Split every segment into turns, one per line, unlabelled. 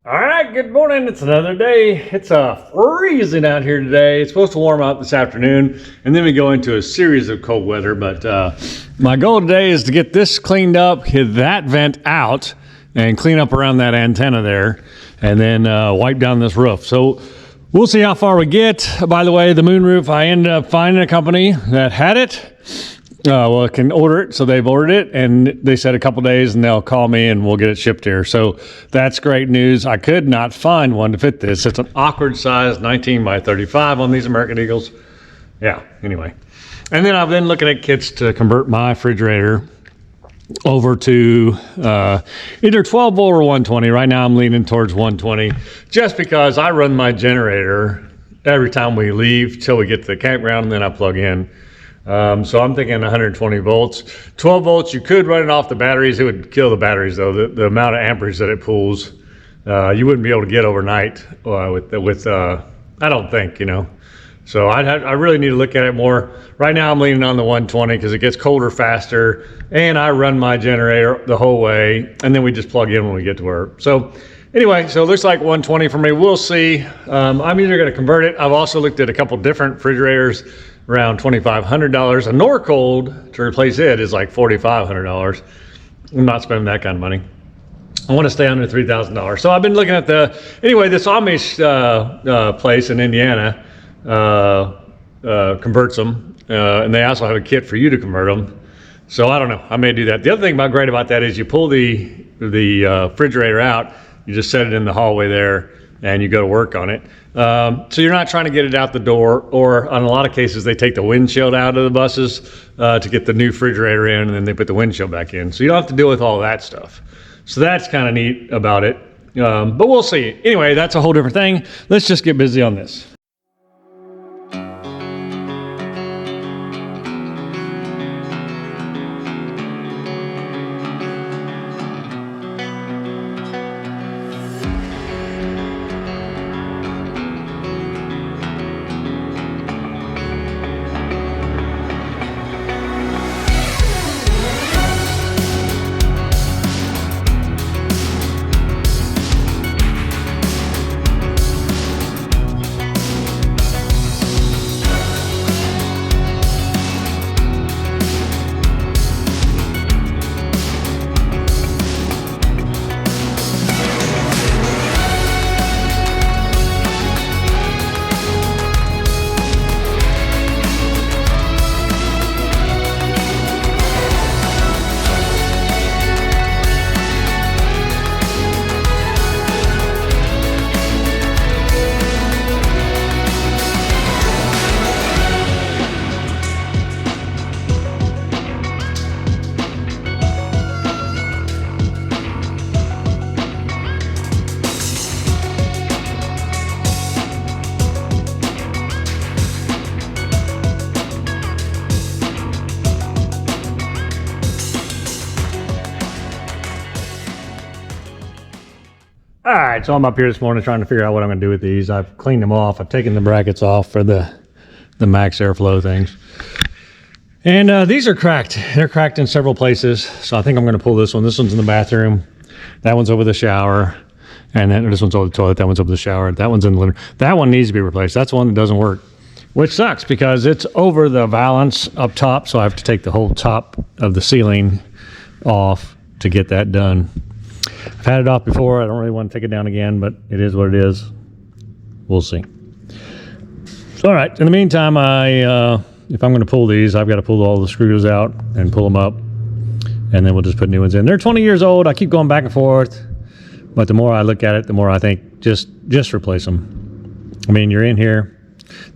All right, good morning. It's another day. It's freezing out here today. It's supposed to warm up this afternoon, and then we go into a series of cold weather. But my goal today is to get this cleaned up, get that vent out, and clean up around that antenna there, and then wipe down this roof. So we'll see how far we get. By the way, the moonroof, I ended up finding a company that had it. Well, I can order it, so they've ordered it, and they said a couple days, and they'll call me, and we'll get it shipped here. So that's great news. I could not find one to fit this. It's an awkward size, 19 by 35 on these American Eagles. Yeah, anyway. And then I've been looking at kits to convert my refrigerator over to either 12 volt or 120. Right now I'm leaning towards 120, just because I run my generator every time we leave till we get to the campground, and then I plug in. So I'm thinking 120 volts. 12 volts, you could run it off the batteries. It would kill the batteries, though. The amount of amperage that it pulls, you wouldn't be able to get overnight with I don't think, So I really need to look at it more. Right now I'm leaning on the 120 because it gets colder faster, and I run my generator the whole way, and then we just plug in when we get to work. So anyway, so it looks like 120 for me. We'll see. I'm either going to convert it. I've also looked at a couple different refrigerators, around $2,500. A Norcold to replace it is like $4,500. I'm not spending that kind of money. I want to stay under $3,000. So I've been looking at this Amish place in Indiana converts them, and they also have a kit for you to convert them. So I don't know. I may do that. The other thing great about that is you pull the refrigerator out, you just set it in the hallway there, and you go to work on it. So you're not trying to get it out the door, or on a lot of cases, they take the windshield out of the buses to get the new refrigerator in, and then they put the windshield back in. So you don't have to deal with all that stuff. So that's kind of neat about it. But we'll see. Anyway, that's a whole different thing. Let's just get busy on this. All right, so I'm up here this morning trying to figure out what I'm going to do with these. I've cleaned them off. I've taken the brackets off for the max airflow things. And these are cracked. They're cracked in several places. So I think I'm going to pull this one. This one's in the bathroom. That one's over the shower. And then this one's over the toilet. That one's over the shower. That one's in the living room. That one needs to be replaced. That's the one that doesn't work, which sucks because it's over the valance up top. So I have to take the whole top of the ceiling off to get that done. I've had it off before. I don't really want to take it down again, but it is what it is. We'll see. So, all right. In the meantime, if I'm going to pull these, I've got to pull all the screws out and pull them up, and then we'll just put new ones in. They're 20 years old. I keep going back and forth, but the more I look at it, the more I think just replace them. I mean, you're in here.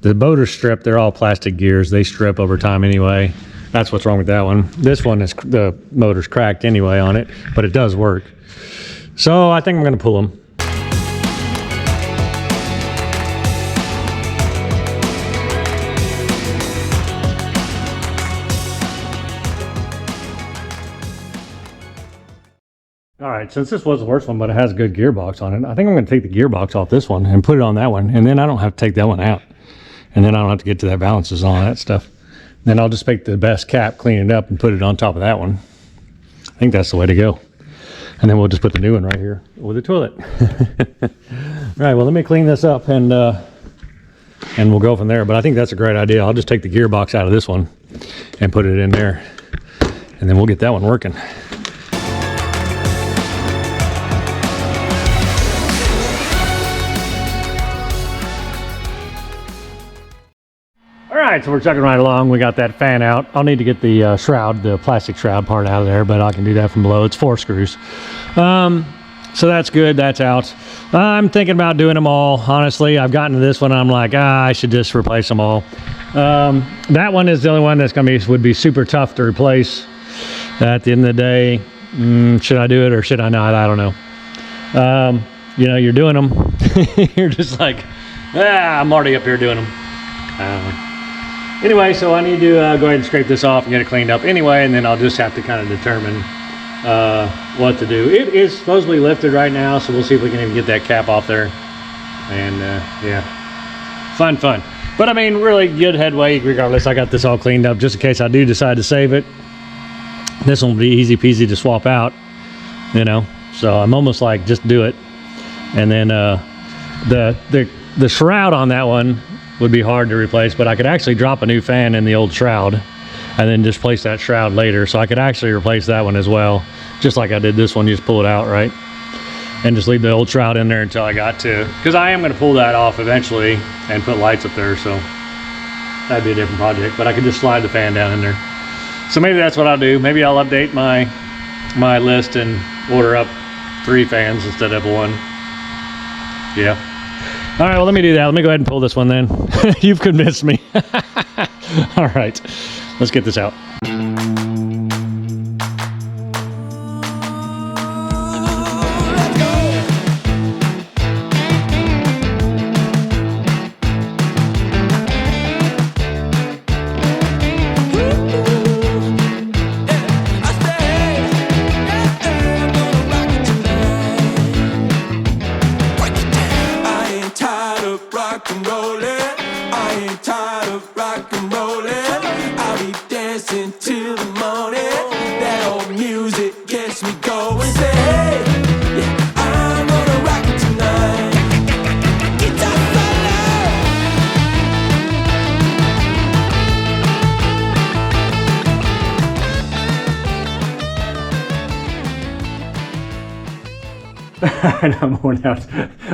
The motors strip. They're all plastic gears. They strip over time anyway. That's what's wrong with that one. This one is the motor's cracked anyway on it, but it does work. So I think I'm going to pull them. All right, since this was the worst one, but it has a good gearbox on it, I think I'm going to take the gearbox off this one and put it on that one, and then I don't have to take that one out. And then I don't have to get to that balances and all that stuff. Then I'll just make the best cap, clean it up, and put it on top of that one. I think that's the way to go. And then we'll just put the new one right here with the toilet. All right, well, let me clean this up and we'll go from there. But I think that's a great idea. I'll just take the gearbox out of this one and put it in there, and then we'll get that one working. All right, so we're chugging right along. We got that fan out. I'll need to get the shroud, the plastic shroud part out of there, but I can do that from below. It's 4 screws. So that's good. That's out. I'm thinking about doing them all. Honestly, I've gotten to this one. I'm like, I should just replace them all. That one is the only one that's would be super tough to replace. At the end of the day, should I do it or should I not? I don't know. You know, you're doing them. You're just like, I'm already up here doing them. Anyway, so I need to go ahead and scrape this off and get it cleaned up anyway, and then I'll just have to kind of determine what to do. It is supposedly lifted right now, so we'll see if we can even get that cap off there. And yeah, fun. But I mean, really good headway regardless. I got this all cleaned up just in case I do decide to save it. This one will be easy peasy to swap out, you know. So I'm almost like, just do it. And then the shroud on that one would be hard to replace, but I could actually drop a new fan in the old shroud and then just place that shroud later. So I could actually replace that one as well, just like I did this one. You just pull it out, right? And just leave the old shroud in there until I got to, because I am going to pull that off eventually and put lights up there, so that'd be a different project. But I could just slide the fan down in there. So maybe that's what I'll do. Maybe I'll update my list and order up 3 fans instead of 1. Yeah. All right, well, let me do that. Let me go ahead and pull this one then. You've convinced me. All right, let's get this out. And I'm going out.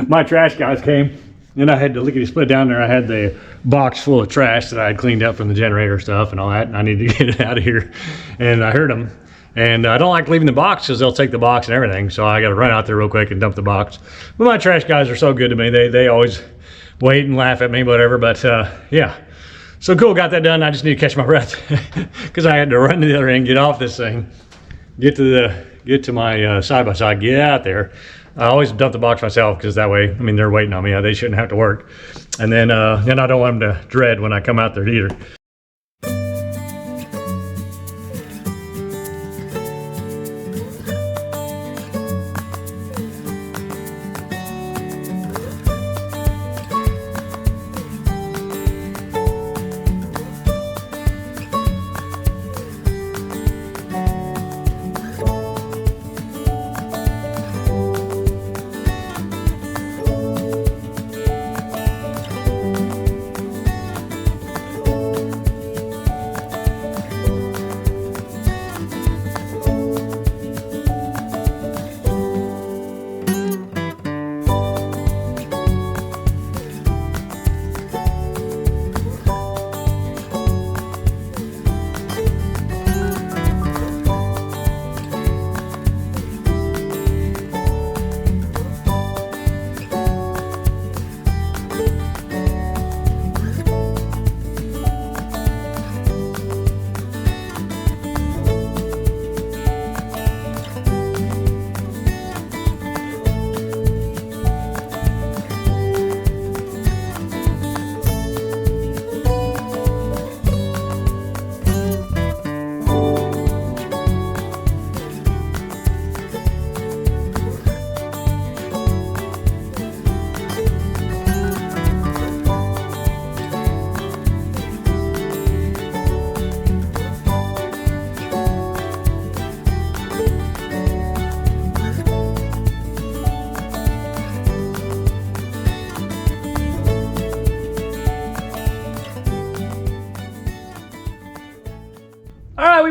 My trash guys came, and I had to lickety split down there. I had the box full of trash that I had cleaned up from the generator stuff and all that, and I needed to get it out of here. And I heard them, and I don't like leaving the box because they'll take the box and everything. So I got to run out there real quick and dump the box. But my trash guys are so good to me. They always wait and laugh at me, whatever. But yeah, so cool. Got that done. I just need to catch my breath because I had to run to the other end, get off this thing, get to my side by side, get out there. I always dump the box myself because that way, I mean, they're waiting on me. They shouldn't have to work. And then I don't want them to dread when I come out there either.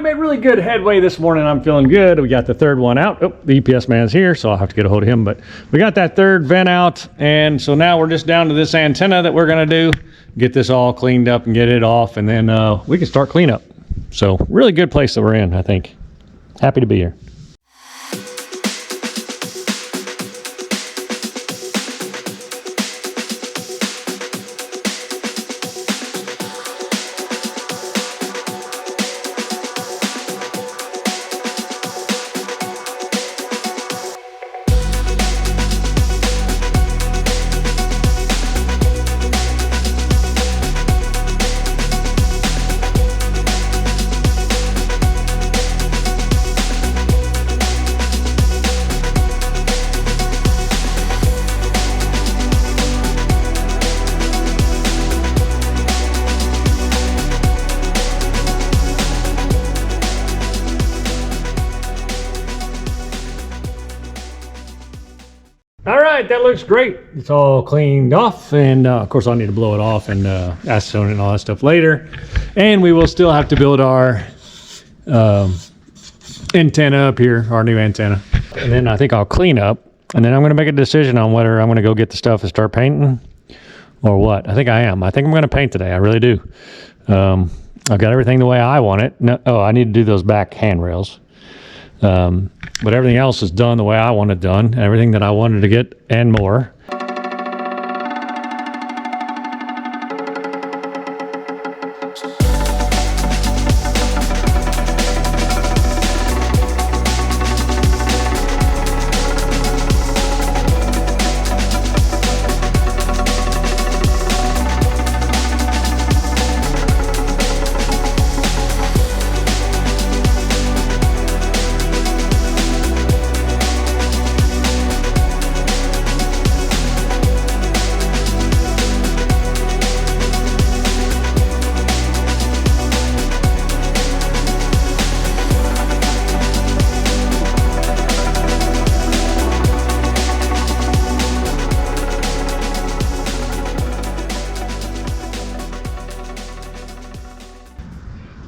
made really good headway this morning. I'm feeling good. We got the third one out. Oh, the EPS man's here, so I'll have to get a hold of him. But we got that third vent out, and so now we're just down to this antenna that we're gonna do. Get this all cleaned up and get it off, and then we can start cleanup. So really good place that we're in, I think. Happy to be here. All right, that looks great. It's all cleaned off, and of course I'll need to blow it off and acetone and all that stuff later. And we will still have to build our antenna up here, our new antenna. And then I think I'll clean up, and then I'm gonna make a decision on whether I'm gonna go get the stuff and start painting or what. I think I am. I think I'm gonna paint today, I really do. I've got everything the way I want it. No, oh, I need to do those back handrails. But everything else is done the way I want it done. Everything that I wanted to get and more.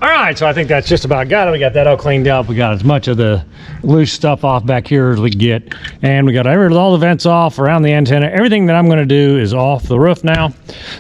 All right, so I think that's just about got it. We got that all cleaned up. We got as much of the loose stuff off back here as we can get. And we got all the vents off around the antenna. Everything that I'm gonna do is off the roof now.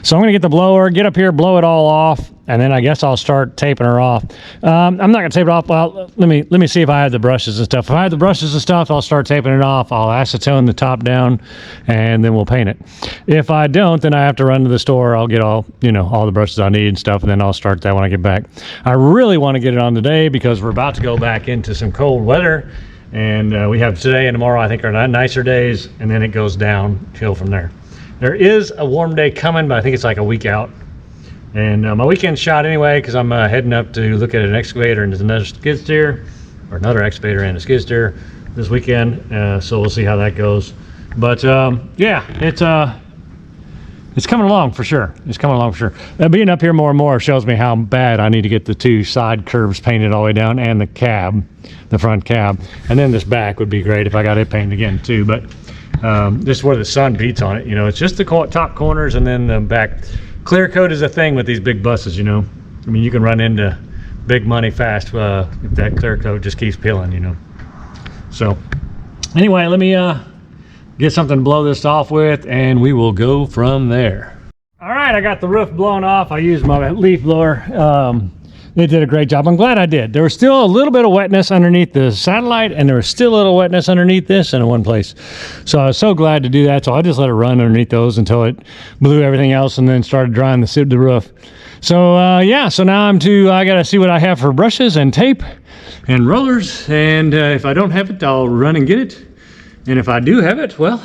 So I'm gonna get the blower, get up here, blow it all off, and then I guess I'll start taping her off. I'm not gonna tape it off. Well, let me see if I have the brushes and stuff. If I have the brushes and stuff, I'll start taping it off. I'll acetone the top down, and then we'll paint it. If I don't, then I have to run to the store. I'll get all the brushes I need and stuff, and then I'll start that when I get back. I really want to get it on today because we're about to go back into some cold weather, and we have today and tomorrow I think are nicer days, and then it goes downhill from there. There is a warm day coming, but I think it's like a week out. And my weekend's shot anyway because I'm heading up to look at an excavator and another skid steer, or another excavator and a skid steer this weekend. So we'll see how that goes. But yeah, it's coming along for sure. It's coming along for sure. Being up here more and more shows me how bad I need to get the two side curves painted all the way down and the cab, the front cab. And then this back would be great if I got it painted again too. But this is where the sun beats on it. It's just the top corners and then the back. Clear coat is a thing with these big buses, I mean, you can run into big money fast if that clear coat just keeps peeling, So anyway, let me get something to blow this off with, and we will go from there. All right, I got the roof blown off. I used my leaf blower. They did a great job. I'm glad I did. There was still a little bit of wetness underneath the satellite, and there was still a little wetness underneath this in one place. So I was so glad to do that. So I just let it run underneath those until it blew everything else and then started drying the roof. So yeah, so now I got to see what I have for brushes and tape and rollers. And if I don't have it, I'll run and get it. And if I do have it, well,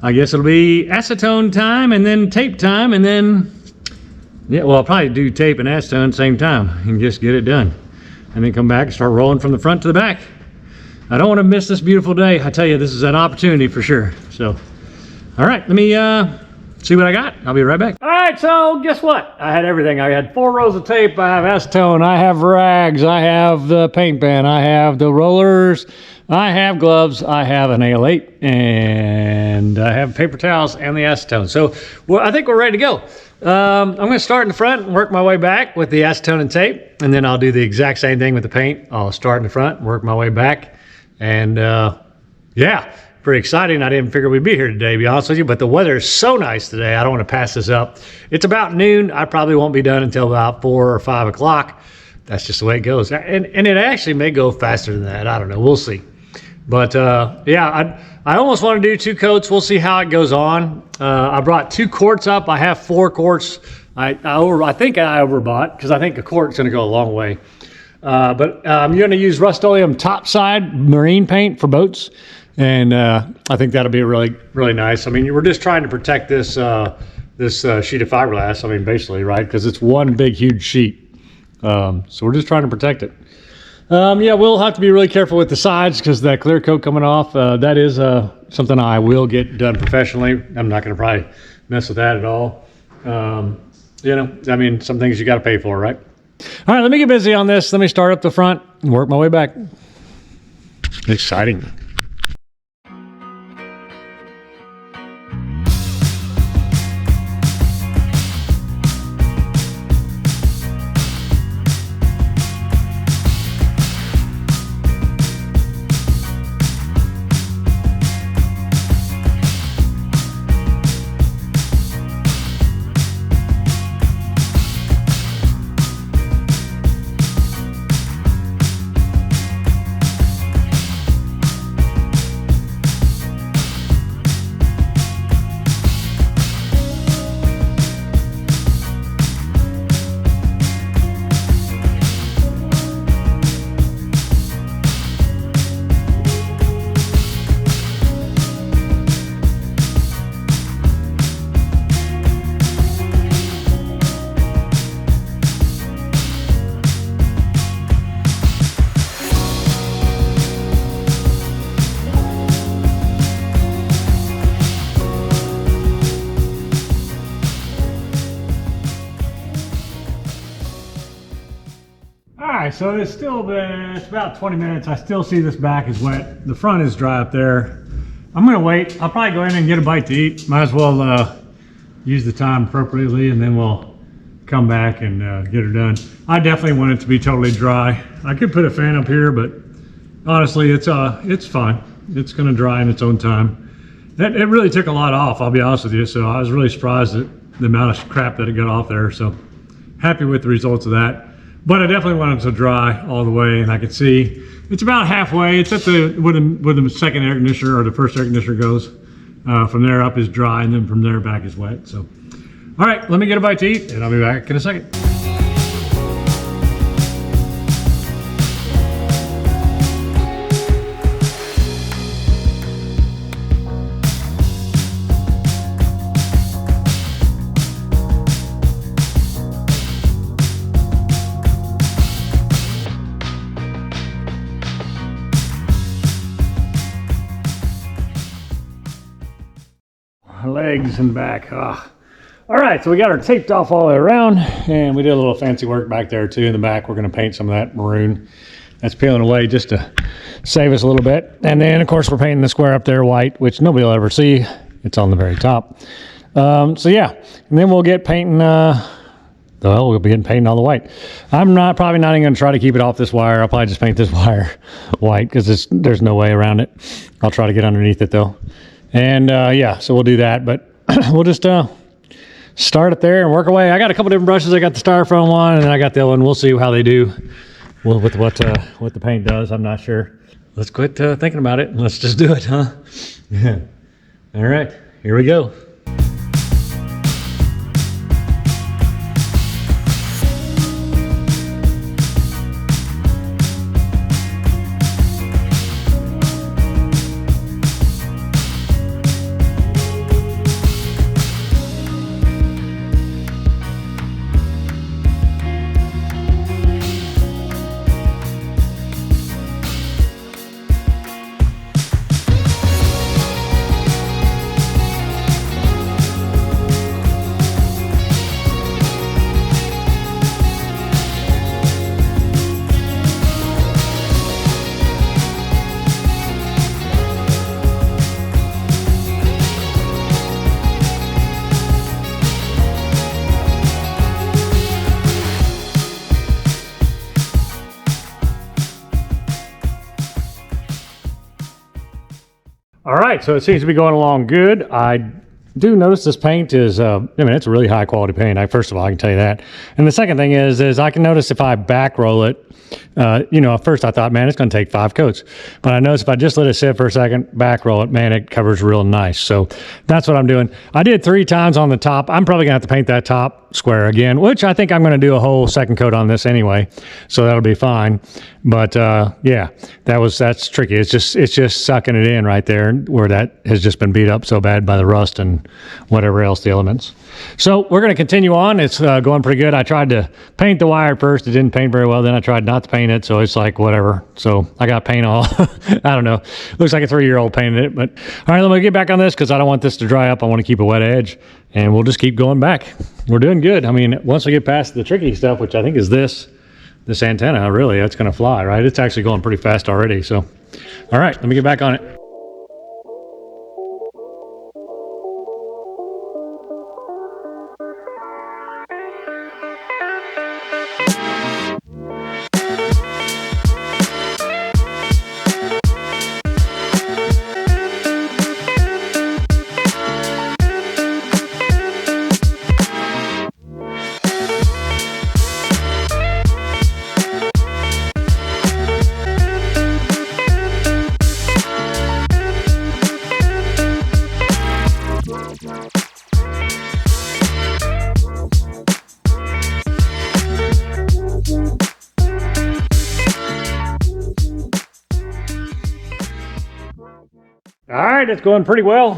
I guess it'll be acetone time and then tape time, and then yeah, well, I'll probably do tape and acetone at the same time and just get it done. And then come back and start rolling from the front to the back. I don't want to miss this beautiful day. I tell you, this is an opportunity for sure. So, all right, let me see what I got. I'll be right back. All right, so guess what? I had everything. I had 4 rolls of tape. I have acetone. I have rags. I have the paint pen. I have the rollers. I have gloves. I have an AL8, and I have paper towels and the acetone. So well, I think we're ready to go. I'm going to start in the front and work my way back with the acetone and tape, and then I'll do the exact same thing with the paint. I'll start in the front and work my way back, and yeah, pretty exciting. I didn't figure we'd be here today, to be honest with you, but the weather is so nice today. I don't want to pass this up. It's about noon. I probably won't be done until about 4 or 5 o'clock. That's just the way it goes, and it actually may go faster than that. I don't know. We'll see. But yeah, I almost want to do 2 coats. We'll see how it goes on. I brought 2 quarts up. I have 4 quarts. I think I overbought because I think a quart's going to go a long way. But I'm going to use Rust-Oleum topside marine paint for boats, and I think that'll be really, really nice. I mean, we're just trying to protect this sheet of fiberglass. I mean, basically, right? Because it's one big, huge sheet. So we're just trying to protect it. Yeah, we'll have to be really careful with the sides because that clear coat coming off, that is something I will get done professionally. I'm not going to probably mess with that at all. You know, I mean, some things you got to pay for, right? All right, let me get busy on this. Let me start up the front and work my way back. Exciting. Alright, so it's about 20 minutes. I still see this back is wet. The front is dry up there. I'm going to wait. I'll probably go in and get a bite to eat. Might as well use the time appropriately, and then we'll come back and get her done. I definitely want it to be totally dry. I could put a fan up here, but honestly, it's fine. It's going to dry in its own time. It really took a lot off, I'll be honest with you, so I was really surprised at the amount of crap that it got off there, so happy with the results of that. But I definitely want it to dry all the way, and I can see it's about halfway. It's at where the second air conditioner or the first air conditioner goes. From there up is dry, and then from there back is wet. So, all right, let me get a bite to eat, and I'll be back in a second. Legs and back. All right, so we got her taped off all the way around, and we did a little fancy work back there too in the back. We're going to paint some of that maroon that's peeling away just to save us a little bit. And then of course we're painting the square up there white, which nobody will ever see. It's on the very top. So yeah, and then we'll get painting we'll be getting painting all the white. I'm probably not even going to try to keep it off this wire. I'll probably just paint this wire white because there's no way around it. I'll try to get underneath it though. And yeah, so we'll do that, but we'll just start it there and work away. I got a couple different brushes. I got the styrofoam one, and then I got the other one. We'll see how they do with what the paint does. I'm not sure. Let's quit thinking about it, and let's just do it, huh? Yeah. All right, here we go. All right, so it seems to be going along good. I do notice this paint is, it's a really high quality paint. First of all, I can tell you that. And the second thing is I can notice if I back roll it, at first I thought, man, it's going to take 5 coats. But I noticed if I just let it sit for a second, back roll it, man, it covers real nice. So that's what I'm doing. I did 3 times on the top. I'm probably going to have to paint that top square again, which I think I'm going to do a whole second coat on this anyway. So that'll be fine. But that's tricky. It's just sucking it in right there where that has just been beat up so bad by the rust and whatever else, the elements. So we're going to continue on. It's going pretty good. I tried to paint the wire first. It didn't paint very well. Then I tried not to paint it. So it's like whatever. So I got paint all. I don't know. Looks like a 3-year-old painted it. But all right, let me get back on this because I don't want this to dry up. I want to keep a wet edge. And we'll just keep going back. We're doing good. I mean, once we get past the tricky stuff, which I think is this antenna, really, that's going to fly, right? It's actually going pretty fast already. So, all right, let me get back on it. All right, it's going pretty well.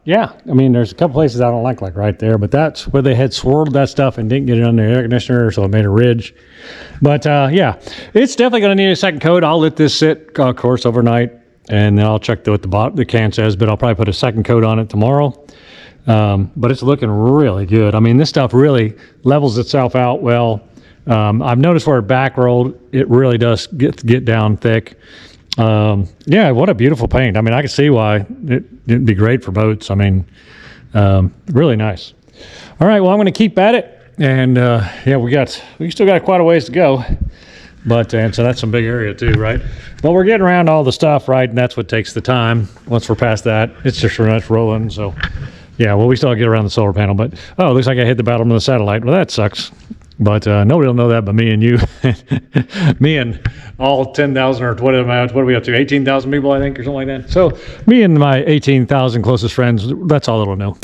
There's a couple places I don't like right there, but that's where they had swirled that stuff and didn't get it on the air conditioner, so it made a ridge. But it's definitely going to need a second coat. I'll let this sit, of course, overnight, and then I'll check what the can says, but I'll probably put a second coat on it tomorrow. But it's looking really good. I mean, this stuff really levels itself out well. I've noticed where it back rolled, it really does get down thick. What a beautiful paint. I mean, I can see why it'd be great for boats. I mean, really nice. All right, well, I'm going to keep at it. And we still got quite a ways to go. But so that's some big area too, right? But we're getting around all the stuff, right? And that's what takes the time. Once we're past that, it's just pretty much rolling. So we still get around the solar panel. But it looks like I hit the bottom of the satellite. Well, that sucks. But nobody will know that but me and you. Me and all 10,000 or what are we up to? 18,000 people, I think, or something like that. So me and my 18,000 closest friends, that's all it'll know.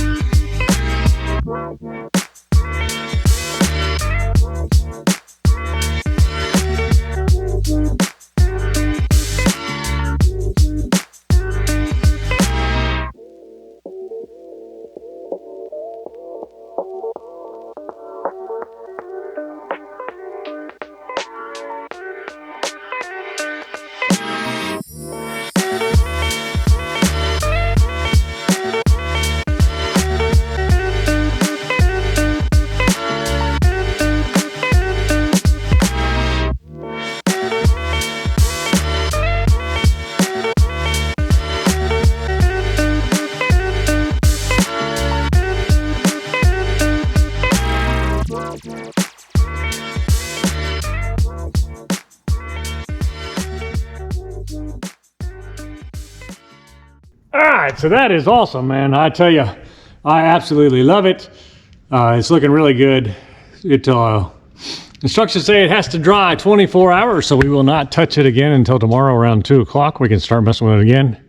All right, so that is awesome, man. I tell you, I absolutely love it. It's looking really good. Instructions say it has to dry 24 hours, so we will not touch it again until tomorrow around 2 o'clock. We can start messing with it again.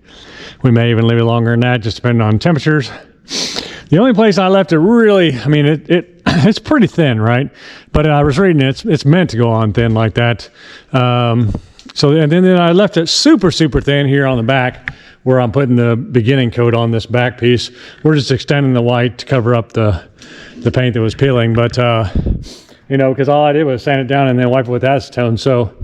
We may even leave it longer than that, just depending on temperatures. The only place I left it really, it's pretty thin, right? But I was reading it's meant to go on thin like that. And then I left it super, super thin here on the back where I'm putting the beginning coat on this back piece. We're just extending the white to cover up the paint that was peeling. But, because all I did was sand it down and then wipe it with acetone. So,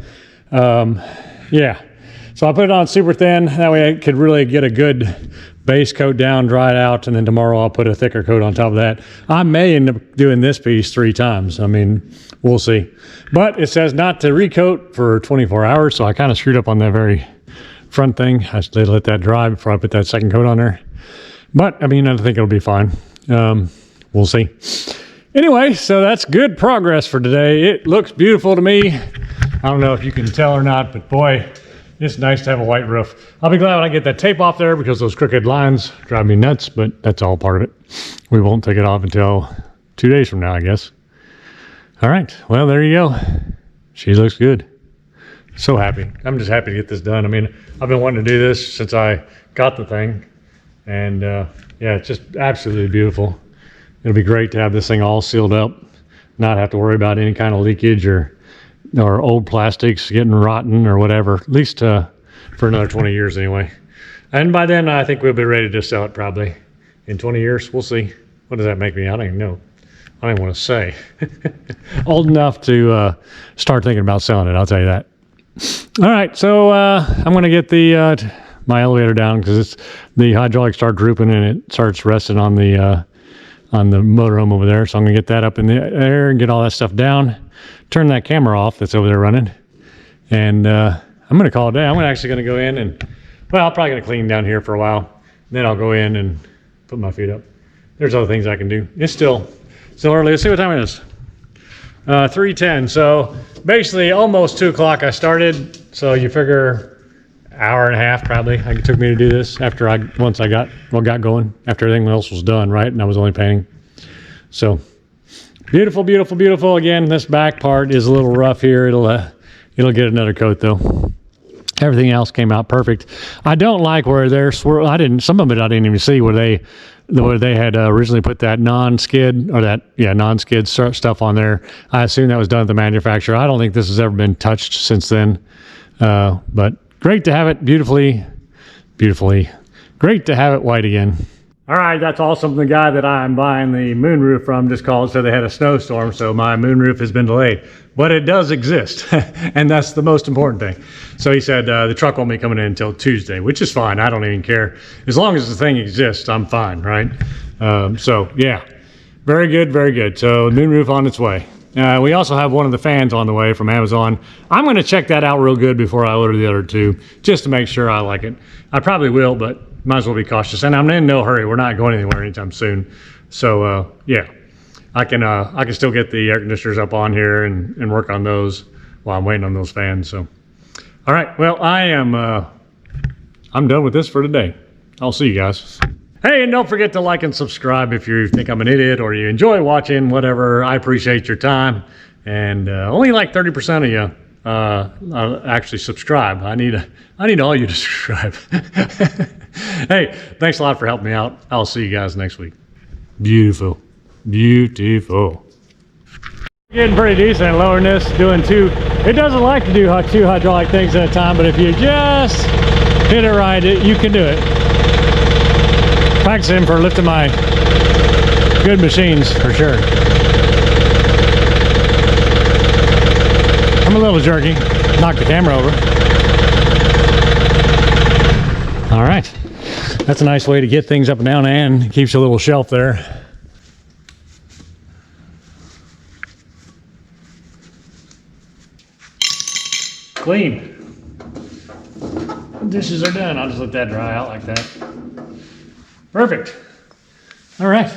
So I put it on super thin. That way I could really get a good base coat down, dry it out, and then tomorrow I'll put a thicker coat on top of that. I may end up doing this piece 3 times. We'll see. But it says not to recoat for 24 hours, so I kind of screwed up on that very front thing. I should let that dry before I put that second coat on there. But, I think it'll be fine. We'll see. Anyway, so that's good progress for today. It looks beautiful to me. I don't know if you can tell or not, but boy, It's nice to have a white roof. I'll be glad when I get that tape off there because those crooked lines drive me nuts, but that's all part of it. We won't take it off until 2 days from now, I guess. All right, well, there you go. She looks good. So happy. I'm just happy to get this done. I mean, I've been wanting to do this since I got the thing. And yeah, it's just absolutely beautiful. It'll be great to have this thing all sealed up, not have to worry about any kind of leakage or old plastics getting rotten or whatever, at least for another 20 years anyway. And by then, I think we'll be ready to sell it probably. In 20 years, we'll see. What does that make me? I don't even know. I don't even want to say. Old enough to start thinking about selling it, I'll tell you that. All right, so I'm going to get my elevator down because the hydraulics start drooping and it starts resting on the motorhome over there. So I'm going to get that up in the air and get all that stuff down. Turn that camera off that's over there running. And I'm going to call it a day. I'm actually going to go in and, well, I'm probably going to clean down here for a while. Then I'll go in and put my feet up. There's other things I can do. It's still early. Let's see what time it is. 3:10. So basically almost 2 o'clock I started. So you figure hour and a half probably it took me to do this after once I got going, after everything else was done, right? And I was only painting. So beautiful, beautiful, beautiful. Again, this back part is a little rough here. It'll get another coat though. Everything else came out perfect. I don't like where they're some of it I didn't even see where they had originally put that non-skid stuff on there. I assume that was done at the manufacturer. I don't think this has ever been touched since then. But great to have it beautifully. Great to have it white again. All right, that's awesome. The guy that I'm buying the moonroof from just called, said they had a snowstorm, so my moonroof has been delayed. But it does exist, and that's the most important thing. So he said the truck won't be coming in until Tuesday, which is fine. I don't even care. As long as the thing exists, I'm fine, right? So, yeah, very good, very good. So the moonroof on its way. We also have one of the fans on the way from Amazon. I'm going to check that out real good before I order the other two, just to make sure I like it. I probably will, but might as well be cautious. And I'm in no hurry. We're not going anywhere anytime soon. So yeah, I can still get the air conditioners up on here and work on those while I'm waiting on those fans. So, all right. Well, I'm done with this for today. I'll see you guys. Hey, and don't forget to like and subscribe if you think I'm an idiot or you enjoy watching whatever. I appreciate your time. And only like 30% of you actually subscribe. I need all you to subscribe. Hey, thanks a lot for helping me out. I'll see you guys next week. Beautiful. Getting pretty decent at lowering this, doing two. It doesn't like to do two hydraulic things at a time, but if you just hit it right, you can do it. Practicing for lifting my good machines for sure. I'm a little jerky. Knocked the camera over. All right. That's a nice way to get things up and down and keeps a little shelf there. Clean. Dishes are done. I'll just let that dry out like that. Perfect. All right.